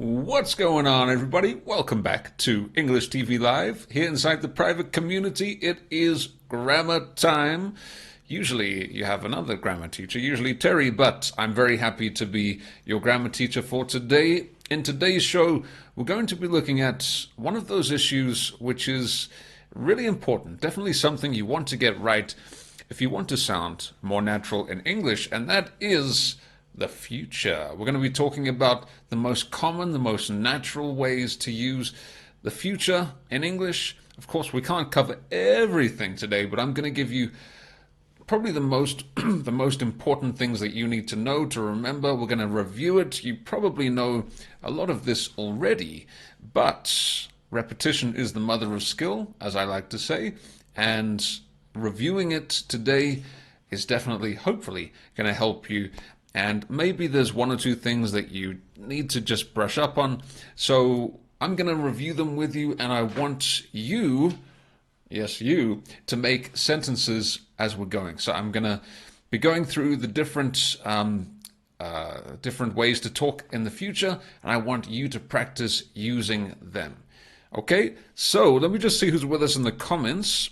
What's going on, everybody? Welcome back to English TV Live. Here inside the private community, it is grammar time. Usually you have another grammar teacher, usually Terry, but I'm very happy to be your grammar teacher for today. In today's show, we're going to be looking at one of those issues which is really important, definitely something you want to get right if you want to sound more natural in English, and that is the future. We're going to be talking about the most common, the most natural ways to use the future in English. Of course, we can't cover everything today, but I'm going to give you probably the most the most important things that you need to know to remember. We're going to review it. You probably know a lot of this already, but repetition is the mother of skill, as I like to say, and reviewing it today is definitely, hopefully, going to help you. And maybe there's one or two things that you need to just brush up on. So I'm going to review them with you, and I want you, yes, you, to make sentences as we're going. So I'm going to be going through the different ways to talk in the future, and I want you to practice using them. Okay, so let me just see who's with us in the comments,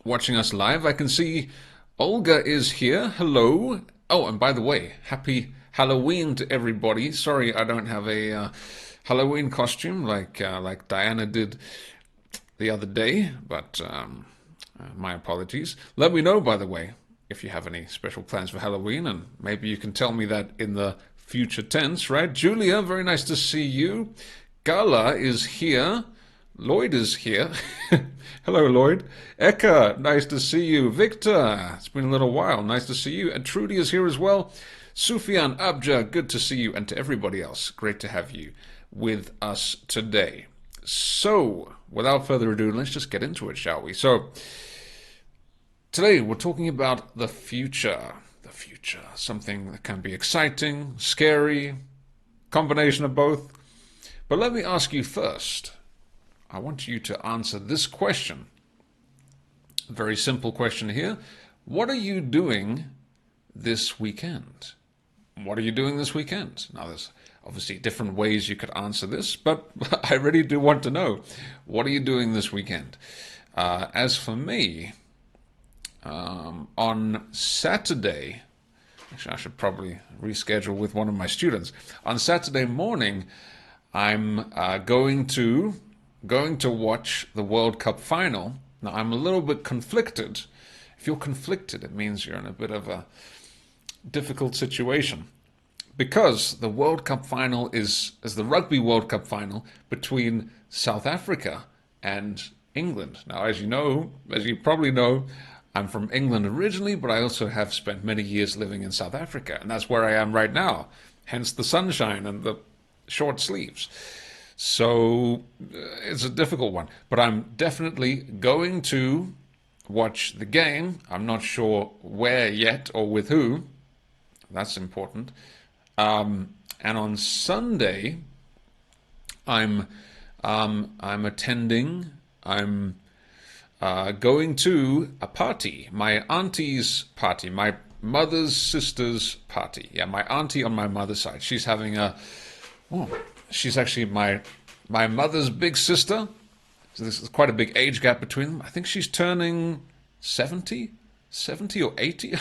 watching us live. I can see Olga is here. Hello. Oh, and by the way, happy Halloween to everybody. Sorry I don't have a Halloween costume like Diana did the other day, but my apologies. Let me know, by the way, if you have any special plans for Halloween, and maybe you can tell me that in the future tense, right? Julia, very nice to see you. Gala is here. Lloyd is here. Hello, Lloyd. Eka, nice to see you. Victor, it's been a little while. Nice to see you. And Trudy is here as well. Sufyan, Abja, good to see you. And to everybody else, great to have you with us today. So, without further ado, let's just get into it, shall we? So, today we're talking about the future. The future, something that can be exciting, scary, combination of both. But let me ask you first. I want you to answer this question. A very simple question here. What are you doing this weekend? What are you doing this weekend? Now, there's obviously different ways you could answer this, but I really do want to know. What are you doing this weekend? As for me, on Saturday, actually I should probably reschedule with one of my students. On Saturday morning, I'm going to watch the World Cup final. Now, I'm a little bit conflicted. If you're conflicted, it means you're in a bit of a difficult situation, because the World Cup final is the Rugby World Cup final between South Africa and England. Now, as you probably know, I'm from England originally, but I also have spent many years living in South Africa, and that's where I am right now, hence the sunshine and the short sleeves. So it's a difficult one, but I'm definitely going to watch the game. I'm not sure where yet or with who. That's important. And on Sunday, I'm attending. I'm going to a party, my auntie's party, my mother's sister's party. Yeah, my auntie on my mother's side. She's having a. Oh, she's actually my mother's big sister. So there's quite a big age gap between them. I think she's turning 70 or 80. I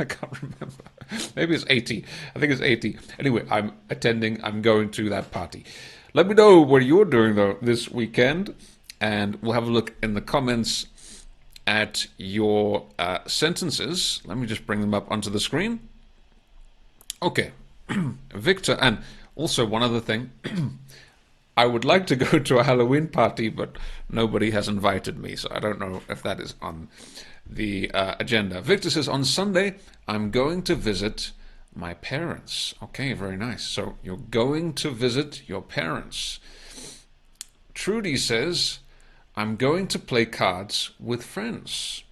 can't remember. Maybe it's 80. I think it's 80. Anyway, I'm going to that party. Let me know what you're doing, though, this weekend. And we'll have a look in the comments at your sentences. Let me just bring them up onto the screen. Okay. Victor, and also one other thing. I would like to go to a Halloween party, but nobody has invited me, so I don't know if that is on the agenda. Victor says, on Sunday, I'm going to visit my parents. Okay, very nice. So you're going to visit your parents. Trudy says, I'm going to play cards with friends.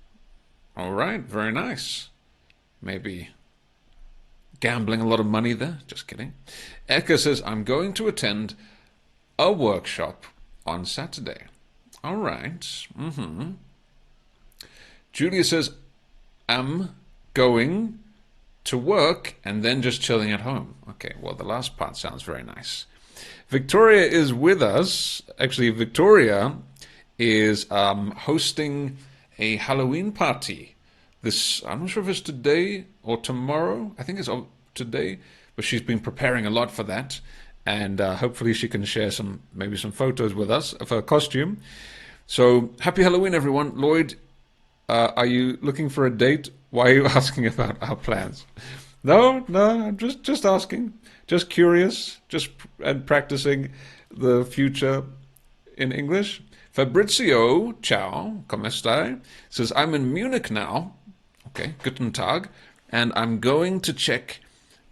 All right, very nice. Maybe gambling a lot of money there. Just kidding. Eka says, I'm going to attend a workshop on Saturday. All right. Julia says, I'm going to work and then just chilling at home. Okay, well, the last part sounds very nice. Victoria is with us. Actually, Victoria is hosting a Halloween party. I'm not sure if it's today or tomorrow. I think it's today, but she's been preparing a lot for that, and hopefully she can share maybe some photos with us of her costume. So happy Halloween, everyone. Lloyd, are you looking for a date? Why are you asking about our plans? No, I'm just asking, just curious, and practicing the future in English. Fabrizio, ciao, come stai? Says, I'm in Munich now. Okay, guten Tag. And I'm going to check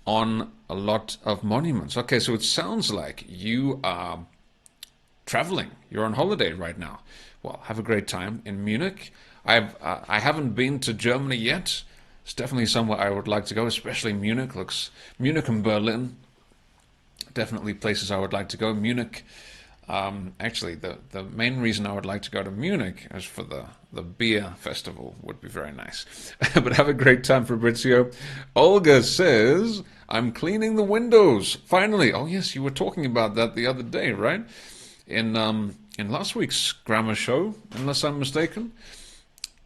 on a lot of monuments. Okay, so it sounds like you are traveling. You're on holiday right now. Well, have a great time in Munich. I haven't been to Germany yet. It's definitely somewhere I would like to go, especially Munich. Munich and Berlin, definitely places I would like to go. Munich, actually, the main reason I would like to go to Munich is for the beer festival. Would be very nice. But have a great time, Fabrizio. Olga says, I'm cleaning the windows. Finally. Oh, yes, you were talking about that the other day, right? In last week's grammar show, unless I'm mistaken.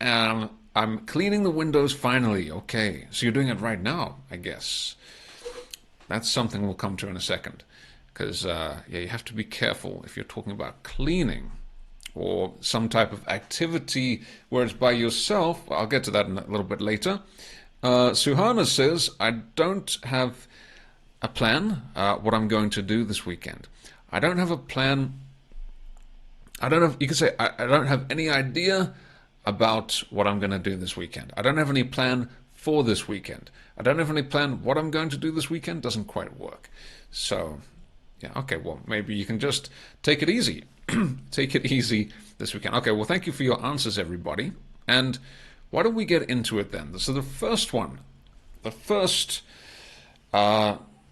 I'm cleaning the windows finally. Okay, so you're doing it right now, I guess. That's something we'll come to in a second. Because, yeah, you have to be careful if you're talking about cleaning or some type of activity where it's by yourself. Well, I'll get to that in a little bit later. Suhana says, I don't have a plan what I'm going to do this weekend. I don't have a plan. I don't have, you could say, I don't have any idea about what I'm going to do this weekend. I don't have any plan for this weekend. I don't have any plan what I'm going to do this weekend. Doesn't quite work. So, yeah, okay, well, maybe you can just take it easy. Take it easy this weekend. Okay, well, thank you for your answers, everybody. And why don't we get into it then? So the first one, the first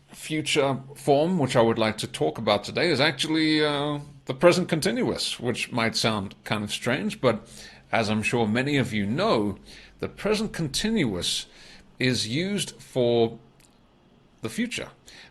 future form which I would like to talk about today is actually the present continuous, which might sound kind of strange, but as I'm sure many of you know, the present continuous is used for the future.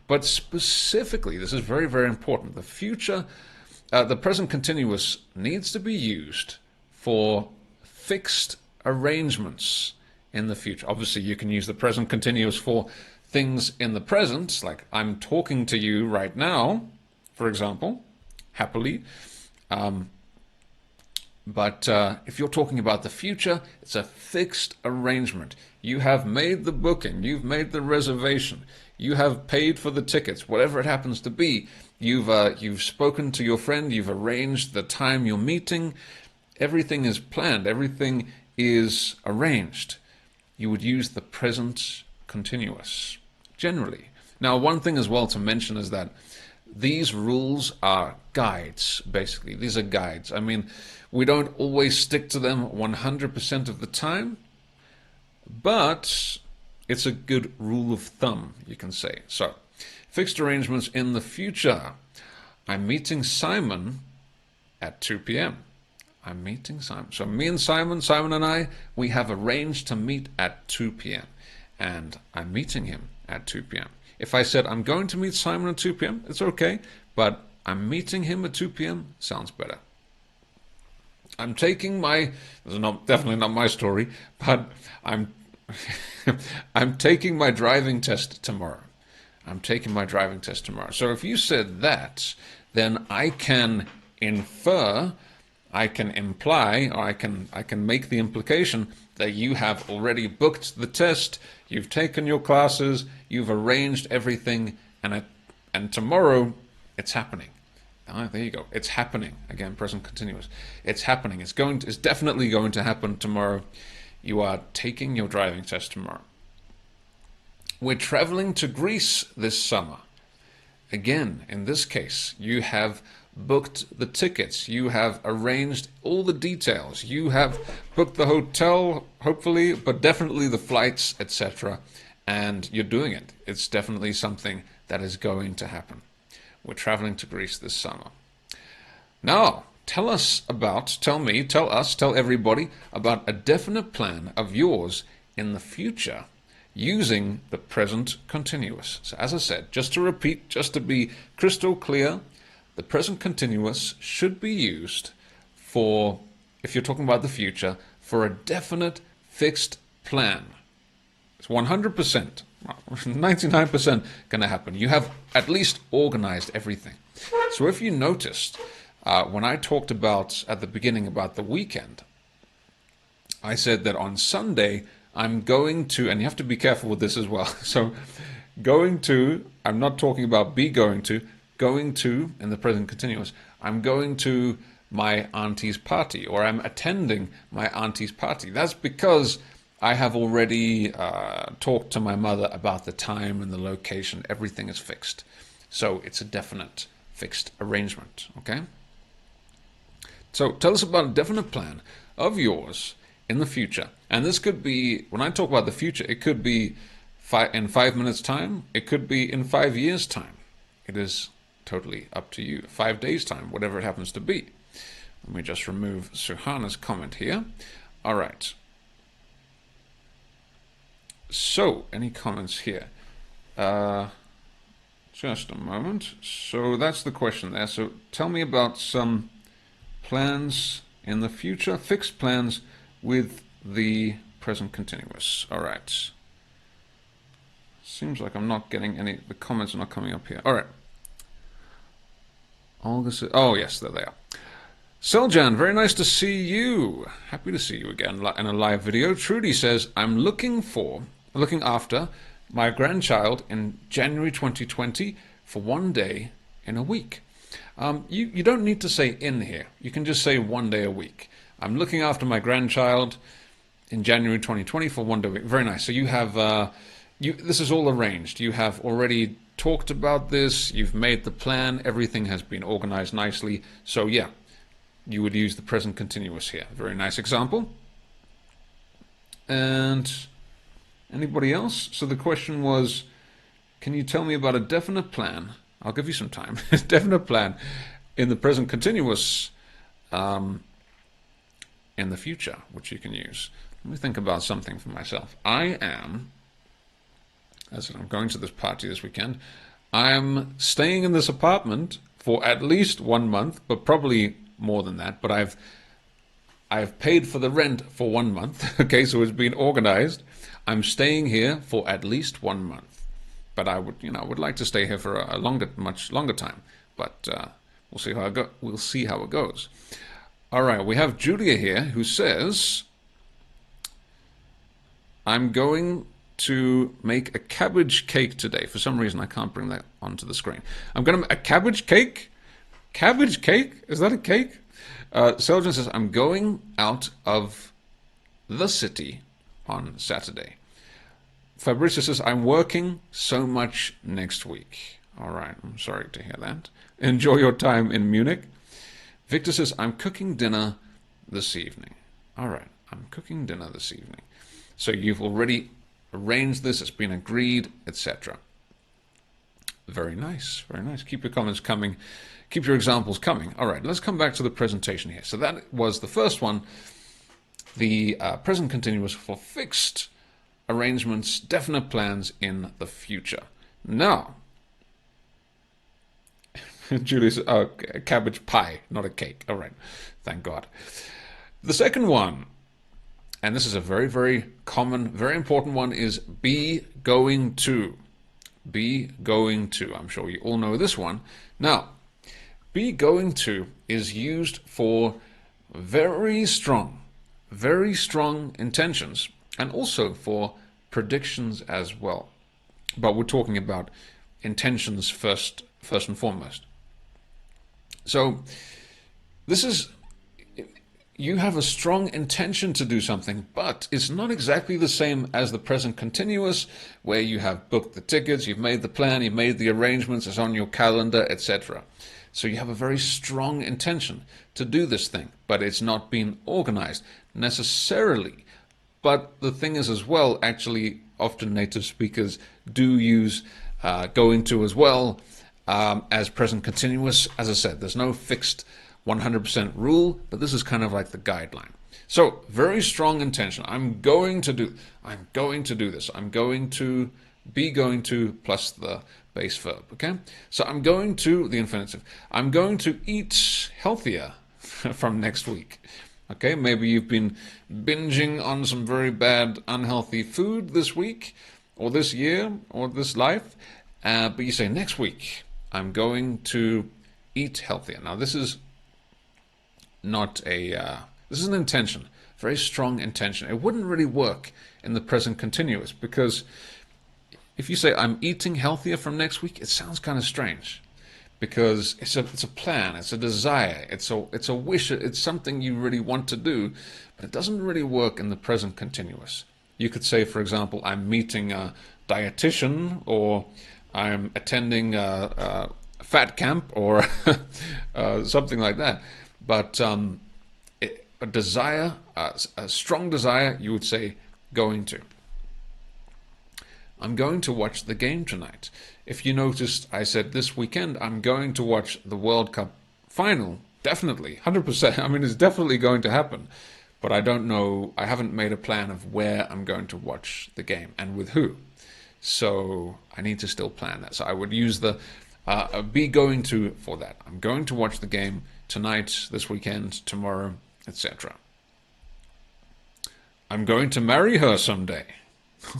But specifically, this is very, very important. The present continuous needs to be used for fixed arrangements in the future. Obviously, you can use the present continuous for things in the present, like I'm talking to you right now, for example, happily. But if you're talking about the future, it's a fixed arrangement. You have made the booking, you've made the reservation, you have paid for the tickets, whatever it happens to be. You've spoken to your friend, you've arranged the time you're meeting. Everything is planned, everything is arranged. You would use the present continuous, generally. Now, one thing as well to mention is that these rules are guides, basically. These are guides. I mean, we don't always stick to them 100% of the time, but it's a good rule of thumb, you can say. So, fixed arrangements in the future. I'm meeting Simon at 2 p.m. I'm meeting Simon. So me and Simon and I, we have arranged to meet at 2 p.m. And I'm meeting him at 2 p.m. If I said I'm going to meet Simon at 2 p.m., it's okay, but I'm meeting him at 2 p.m. sounds better. I'm taking this is definitely not my story, but I'm taking my driving test tomorrow. I'm taking my driving test tomorrow. So if you said that, then I can infer, I can imply, or I can make the implication that you have already booked the test, you've taken your classes, you've arranged everything, and tomorrow it's happening. There you go. It's happening. Again, present continuous. It's happening. It's definitely going to happen tomorrow. You are taking your driving test tomorrow. We're traveling to Greece this summer. Again, in this case, you have booked the tickets. You have arranged all the details. You have booked the hotel, hopefully, but definitely the flights, etc. And you're doing it. It's definitely something that is going to happen. We're traveling to Greece this summer. Now, tell everybody about a definite plan of yours in the future using the present continuous. So as I said, just to repeat, just to be crystal clear, the present continuous should be used for, if you're talking about the future, for a definite fixed plan. It's 100%, 99% going to happen. You have at least organized everything. So if you noticed, when I talked about at the beginning about the weekend, I said that on Sunday I'm going to, and you have to be careful with this as well. So going to, I'm not talking about be going to in the present continuous. I'm going to my auntie's party, or I'm attending my auntie's party. That's because I have already talked to my mother about the time and the location. Everything is fixed. So it's a definite fixed arrangement, okay? So tell us about a definite plan of yours in the future. And this could be, when I talk about the future, it could be in 5 minutes time. It could be in 5 years time. It is totally up to you. 5 days time, whatever it happens to be. Let me just remove Suhana's comment here. All right. So, any comments here? Just a moment. So that's the question there. So tell me about some plans in the future, fixed plans with the present continuous. All right. Seems like I'm not getting any, the comments are not coming up here. All right. Olga says, oh yes, there they are. Seljan, very nice to see you. Happy to see you again in a live video. Trudy says, I'm looking after my grandchild in January 2020 for 1 day in a week. You don't need to say in here. You can just say 1 day a week. I'm looking after my grandchild in January 2020 for 1 day a week. Very nice. So you have, this is all arranged. You have already talked about this. You've made the plan. Everything has been organized nicely. So yeah, you would use the present continuous here. Very nice example. And anybody else? So the question was, can you tell me about a definite plan? I'll give you some time. Definite plan in the present continuous in the future, which you can use. Let me think about something for myself. I am, as I'm going to this party this weekend, I'm staying in this apartment for at least 1 month, but probably more than that. But I've paid for the rent for 1 month. Okay, so it's been organized. I'm staying here for at least 1 month, but I would like to stay here for a much longer time. But we'll see how it goes. All right, we have Julia here who says, I'm going to make a cabbage cake today. For some reason, I can't bring that onto the screen. I'm going to make a cabbage cake. Cabbage cake? Is that a cake? Seljan says, I'm going out of the city on Saturday. Fabricio says, I'm working so much next week. All right, I'm sorry to hear that. Enjoy your time in Munich. Victor says, I'm cooking dinner this evening. All right, I'm cooking dinner this evening. So you've already arranged this, it's been agreed, etc. Very nice, very nice. Keep your comments coming. Keep your examples coming. All right, let's come back to the presentation here. So that was the first one, the present continuous for fixed arrangements, definite plans in the future. Now, Julius, cabbage pie, not a cake. All right, thank God. The second one, and this is a very, very common, very important one, is be going to. Be going to. I'm sure you all know this one. Now, be going to is used for very strong intentions, and also for predictions as well. But we're talking about intentions first and foremost. So this is, you have a strong intention to do something, but it's not exactly the same as the present continuous, where you have booked the tickets, you've made the plan, you've made the arrangements, it's on your calendar, etc. So you have a very strong intention to do this thing, but it's not been organized necessarily. But the thing is as well, actually, often native speakers do use going to as well as present continuous. As I said, there's no fixed 100% rule, but this is kind of like the guideline. So, very strong intention. I'm going to do this. Be going to plus the base verb, okay? So I'm going to, the infinitive, I'm going to eat healthier from next week. Okay, maybe you've been binging on some very bad, unhealthy food this week, or this year, or this life, but you say next week, I'm going to eat healthier. Now, this is not this is an intention, very strong intention. It wouldn't really work in the present continuous because if you say I'm eating healthier from next week, it sounds kind of strange because it's a plan, it's a desire, it's a wish, it's something you really want to do, but it doesn't really work in the present continuous. You could say, for example, I'm meeting a dietitian, or I'm attending a fat camp, or something like that. But a desire, a strong desire, you would say going to. I'm going to watch the game tonight. If you noticed, I said this weekend, I'm going to watch the World Cup final. Definitely, 100%. I mean, it's definitely going to happen. But I don't know, I haven't made a plan of where I'm going to watch the game and with who. So I need to still plan that. So I would use the be going to for that. I'm going to watch the game tonight, this weekend, tomorrow, etc. I'm going to marry her someday.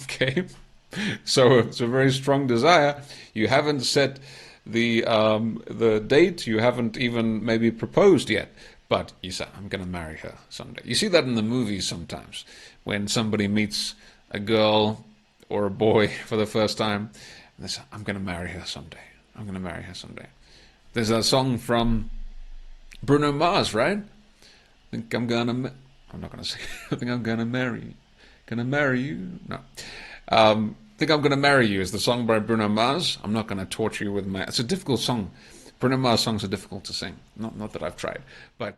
Okay? So it's a very strong desire. You haven't set the date. You haven't even maybe proposed yet. But you say, I'm going to marry her someday. You see that in the movies sometimes. When somebody meets a girl or a boy for the first time, and they say, I'm going to marry her someday. I'm going to marry her someday. There's a song from Bruno Mars, right? I'm not going to say. I think I'm going to marry you. Going to marry you? No. Think I'm going to marry you is the song by Bruno Mars. I'm not going to torture you with my. It's a difficult song. Bruno Mars songs are difficult to sing. Not that I've tried, but.